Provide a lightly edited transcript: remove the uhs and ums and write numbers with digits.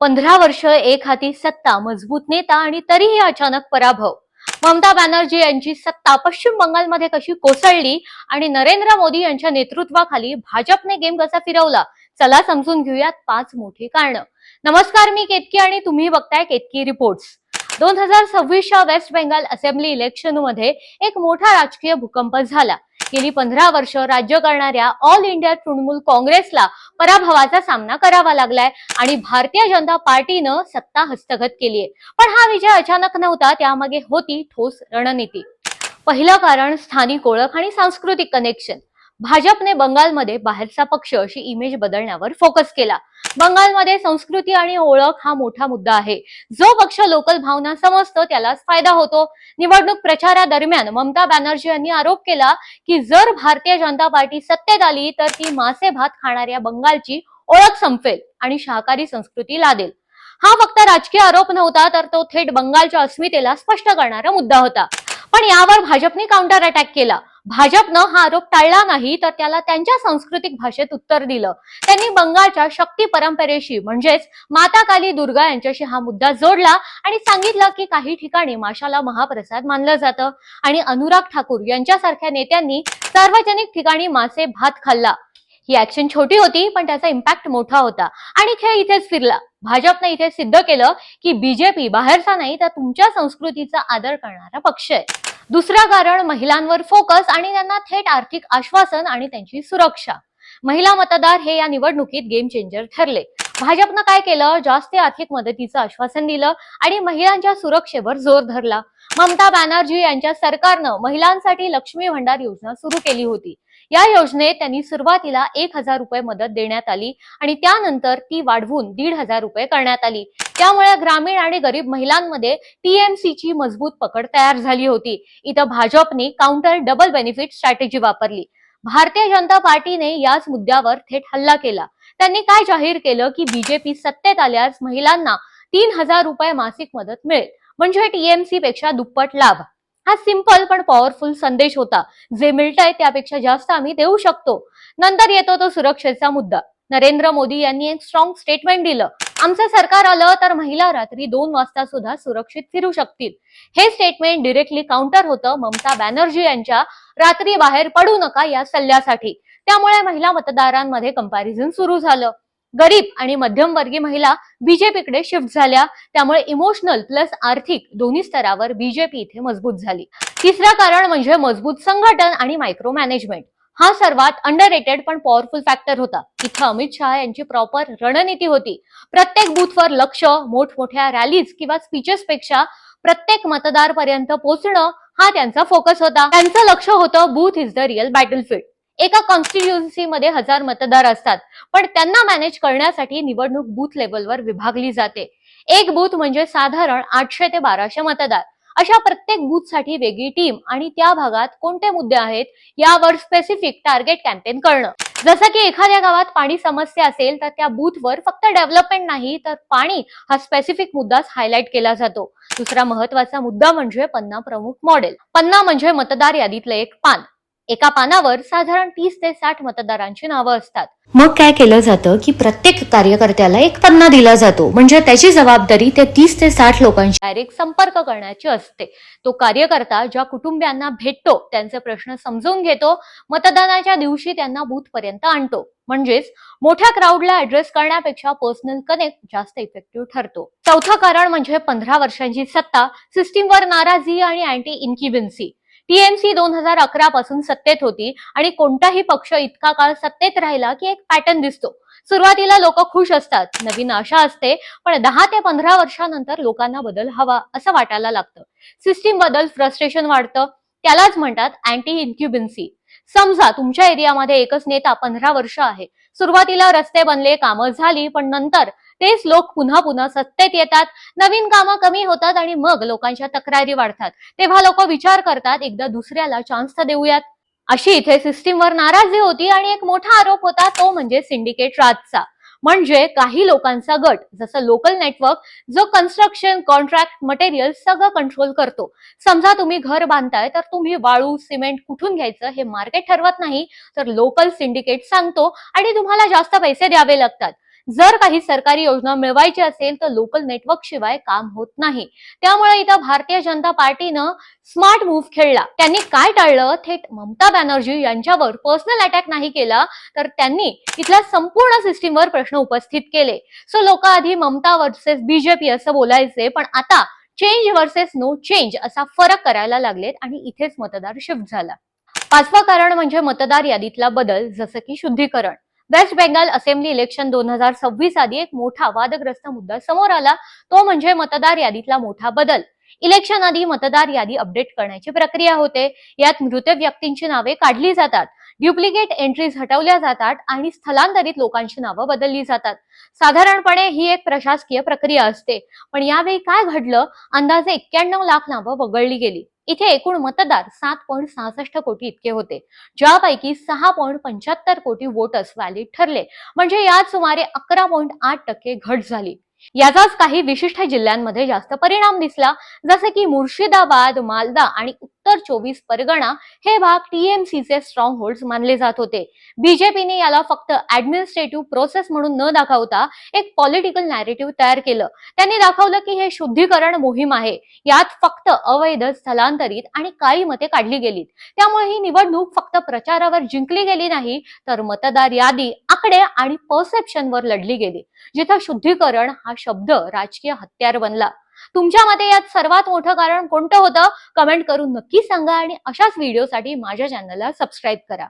15 वर्ष एक हाती सत्ता, मजबूत नेता आणि तरीही अचानक पराभव. ममता बॅनर्जी यांची सत्ता पश्चिम बंगालमध्ये कशी कोसळली आणि नरेंद्र मोदी यांच्या नेतृत्वाखाली भाजपने गेम कसा फिरवला, चला समजून घेऊयात 5 मोठी कारणं. नमस्कार, मी केतकी आणि तुम्ही बघताय केतकी रिपोर्ट्स. 2026च्या वेस्ट बेंगाल असेंब्ली इलेक्शनमध्ये एक मोठा राजकीय भूकंप झाला. गेली 15 वर्ष राज्य करणाऱ्या ऑल इंडिया तृणमूल काँग्रेसला पराभवाचा सामना करावा लागलाय आणि भारतीय जनता पार्टीनं सत्ता हस्तगत केलीये. पण हा विजय अचानक नव्हता, त्यामागे होती ठोस रणनीती. पहिलं कारण स्थानिक ओळख आणि सांस्कृतिक कनेक्शन. भाजपने बंगालमध्ये बाहेरचा पक्ष अशी इमेज बदलण्यावर फोकस केला. बंगालमध्ये संस्कृती आणि ओळख हा मोठा मुद्दा आहे. जो पक्ष लोकल भावना समजतो त्यालाच फायदा होतो. निवडणूक प्रचारादरम्यान ममता बॅनर्जी यांनी आरोप केला की जर भारतीय जनता पार्टी सत्तेत आली तर ती मासे भात खाणाऱ्या बंगालची ओळख संपवेल आणि शाकाहारी संस्कृती लादेल. हा फक्त राजकीय आरोप नव्हता, तर तो थेट बंगालच्या अस्मितेला स्पष्ट करणारा मुद्दा होता. पण यावर भाजपने काउंटर अटॅक केला. भाजपनं हा आरोप टाळला नाही, तर त्याला त्यांच्या सांस्कृतिक भाषेत उत्तर दिलं. त्यांनी बंगालच्या शक्ती परंपरेशी म्हणजेच माता काली दुर्गा यांच्याशी हा मुद्दा जोडला आणि सांगितलं की काही ठिकाणी माशाला महाप्रसाद मानलं जातं आणि अनुराग ठाकूर यांच्यासारख्या नेत्यांनी सार्वजनिक ठिकाणी मासे भात खाल्ला. ही ऍक्शन छोटी होती, पण त्याचा इम्पॅक्ट मोठा होता आणि खेळ इथेच फिरला. भाजपने इथे सिद्ध केलं की बीजेपी बाहेरचा नाही, तर तुमच्या संस्कृतीचा आदर करणारा पक्ष आहे. दुसरं कारण महिलांवर फोकस आणि त्यांना थेट आर्थिक आश्वासन आणि त्यांची सुरक्षा. महिला मतदार हे या निवडणुकीत गेम चेंजर ठरले. भाजपनं काय केलं? जास्त आर्थिक मदतीचं आश्वासन दिलं आणि महिलांच्या सुरक्षेवर जोर धरला. ममता बॅनर्जी यांच्या सरकारनं महिलांसाठी लक्ष्मी भंडार योजना सुरू केली होती. या योजनेत त्यांनी सुरुवातीला 1,000 रुपये मदत देण्यात आली आणि त्यानंतर ती वाढवून 1,500 रुपये करण्यात आली. त्यामुळे ग्रामीण आणि गरीब महिलांमध्ये टीएमसीची मजबूत पकड तयार झाली होती. इथं भाजपने काउंटर डबल बेनिफिट स्ट्रॅटेजी वापरली. भारतीय जनता पार्टीने याच मुद्द्यावर थेट हल्ला केला. त्यांनी काय जाहीर केलं की बीजेपी सत्तेत आल्यास महिलांना 3,000 रुपये मासिक मदत मिळेल, म्हणजे टीएमसी पेक्षा दुप्पट लाभ. हा सिंपल पण पॉवरफुल संदेश होता. जे मिळतंय त्यापेक्षा जास्त आम्ही देऊ शकतो. नंतर येतो तो सुरक्षेचा मुद्दा. नरेंद्र मोदी यांनी एक स्ट्रॉंग स्टेटमेंट दिलं. आमचं सरकार आलं तर महिला रात्री 2 वाजता सुद्धा सुरक्षित फिरू शकतील. हे स्टेटमेंट डिरेक्टली काउंटर होतं ममता बॅनर्जी यांच्या रात्री बाहेर पडू नका या सल्ल्यासाठी. त्यामुळे महिला मतदारांमध्ये कंपॅरिझन सुरू झालं. गरीब आणि मध्यमवर्गीय महिला बीजेपीकडे शिफ्ट झाल्या. त्यामुळे इमोशनल प्लस आर्थिक दोन्ही स्तरावर बीजेपी इथे मजबूत झाली. तिसरं कारण म्हणजे मजबूत संघटन आणि मायक्रो मॅनेजमेंट. हा सर्वात अंडररेटेड पण पॉवरफुल फॅक्टर होता. इथं अमित शहा यांची प्रॉपर रणनीती होती. प्रत्येक बूथवर लक्ष, मोठमोठ्या रॅलीज किंवा स्पीचेस पेक्षा प्रत्येक मतदार पर्यंत पोहोचणं हा त्यांचा फोकस होता. त्यांचं लक्ष होतं booth is the real battlefield. एका कॉन्स्टिट्युएन्सी मध्ये 1000 मतदार असतात, पण त्यांना मॅनेज करण्यासाठी निवडणूक बूथ लेवलवर विभागली जाते. एक बूथ म्हणजे साधारण 800 ते 1200 मतदार. अशा प्रत्येक बूथसाठी वेगळी टीम आणि त्या भागात कोणते मुद्दे आहेत यावर स्पेसिफिक टार्गेट कॅम्पेन करणं. जसं की एखाद्या गावात पाणी समस्या असेल तर त्या बूथवर फक्त डेव्हलपमेंट नाही, तर पाणी हा स्पेसिफिक मुद्दाच हायलाइट केला जातो. दुसरा महत्वाचा मुद्दा म्हणजे पन्ना प्रमुख मॉडेल. पन्ना म्हणजे मतदार यादीतलं एक पान. एका पानावर साधारण 30 ते 60 मतदारांची नावं असतात. मग काय केलं जातं की प्रत्येक कार्यकर्त्याला एक पन्ना दिला जातो, म्हणजे त्याची जबाबदारी ते 30 ते 60 लोकांशी डायरेक्ट संपर्क करण्याची असते. तो कार्यकर्ता ज्या कुटुंबियांना भेटतो, त्यांचे प्रश्न समजून घेतो, मतदानाच्या दिवशी त्यांना बूथ पर्यंत आणतो. म्हणजेच मोठ्या क्राऊडला ऍड्रेस करण्यापेक्षा पर्सनल कनेक्ट जास्त इफेक्टिव्ह ठरतो. चौथं कारण म्हणजे 15 वर्षांची सत्ता, सिस्टीमवर नाराजी आणि अँटी इन्क्युबन्सी. टीएमसी 2011 पासून सत्तेत होती आणि कोणताही पक्ष इतका काळ सत्तेत राहिला की एक पॅटर्न दिसतो. सुरुवातीला लोक खुश असतात, नवीन आशा असते, पण 10 ते 15 वर्षानंतर लोकांना बदल हवा असं वाटायला लागतं. सिस्टीम बदल फ्रस्ट्रेशन वाढतं. त्यालाच म्हणतात अँटी इन्क्युबन्सी. समजा तुमच्या एरियामध्ये एकच नेता 15 वर्ष आहे. सुरुवातीला रस्ते बनले, कामं झाली, पण नंतर तेच लोक पुन्हा पुन्हा सत्तेत येतात. नवीन कामं कमी होतात आणि मग लोकांच्या तक्रारी वाढतात. तेव्हा लोक विचार करतात, एकदा दुसऱ्याला चान्स तर देऊयात. अशी इथे सिस्टीमवर नाराजी होती आणि एक मोठा आरोप होता, तो म्हणजे सिंडिकेट राजचा. म्हणजे काही लोकांचा गट, जसं लोकल नेटवर्क, जो कन्स्ट्रक्शन, कॉन्ट्रॅक्ट, मटेरियल सगळं कंट्रोल करतो. समजा तुम्ही घर बांधताय, तर तुम्ही वाळू, सिमेंट कुठून घ्यायचं हे मार्केट ठरवत नाही, तर लोकल सिंडिकेट सांगतो आणि तुम्हाला जास्त पैसे द्यावे लागतात. जर काही सरकारी योजना मिळवायची असेल तर लोकल नेटवर्क शिवाय काम होत नाही. त्यामुळे इथं भारतीय जनता पार्टीनं स्मार्ट मूव्ह खेळला. त्यांनी काय टाळलं? थेट ममता बॅनर्जी यांच्यावर पर्सनल अटॅक नाही केला, तर त्यांनी इथल्या संपूर्ण सिस्टीमवर प्रश्न उपस्थित केले. सो लोक आधी ममता वर्सेस बीजेपी असं बोलायचे, पण आता चेंज वर्सेस नो चेंज असा फरक करायला लागलेत आणि इथेच मतदार शिफ्ट झाला. पाचवं कारण म्हणजे मतदार यादीतला बदल, जसं की शुद्धीकरण. वेस्ट बेंगाल असेंब्ली इलेक्शन 2026 आधी एक मोठा वादग्रस्त मुद्दा समोर आला, तो म्हणजे मतदार यादीतला मोठा बदल. इलेक्शन आधी मतदार यादी अपडेट करण्याची प्रक्रिया होते. यात मृत व्यक्तींची नावे काढली जातात, ड्युप्लिकेट एंट्रीज हटवल्या जातात आणि स्थलांतरित लोकांची नावं बदलली जातात. साधारणपणे ही एक प्रशासकीय प्रक्रिया असते, पण यावेळी काय घडलं? अंदाजे 91 लाख नावं वगळली गेली. इथे एकूण मतदार 7.66 कोटी इतके होते, ज्यापैकी 6.75 कोटी वोटर्स व्हॅलिड ठरले. म्हणजे यात सुमारे 11.8% घट झाली. याचाच काही विशिष्ट जिल्ह्यांमध्ये जास्त परिणाम दिसला, जसे की मुर्शिदाबाद, मालदा आणि उत्तर 24 परगणा हे भाग टीएमसीचे स्ट्रॉंग होल्ड्स मानले जात होते. बीजेपीने याला फक्त ऍडमिनिस्ट्रेटिव्ह प्रोसेस म्हणून न दाखवता एक पॉलिटिकल नॅरेटिव्ह तयार केलं. त्यांनी दाखवलं की हे शुद्धीकरण मोहीम आहे, यात फक्त अवैध, स्थलांतरित आणि काळी मते काढली गेलीत. त्यामुळे ही निवडणूक फक्त प्रचारावर जिंकली गेली नाही, तर मतदार यादी, आकडे आणि परसेप्शनवर लढली गेली, जिथं शुद्धीकरण हा शब्द राजकीय हत्यार बनला. तुमच्या मते यात सर्वात मोठं कारण कोणतं होतं? कमेंट करून नक्की सांगा आणि अशाच व्हिडिओसाठी माझ्या चॅनलला सबस्क्राईब करा.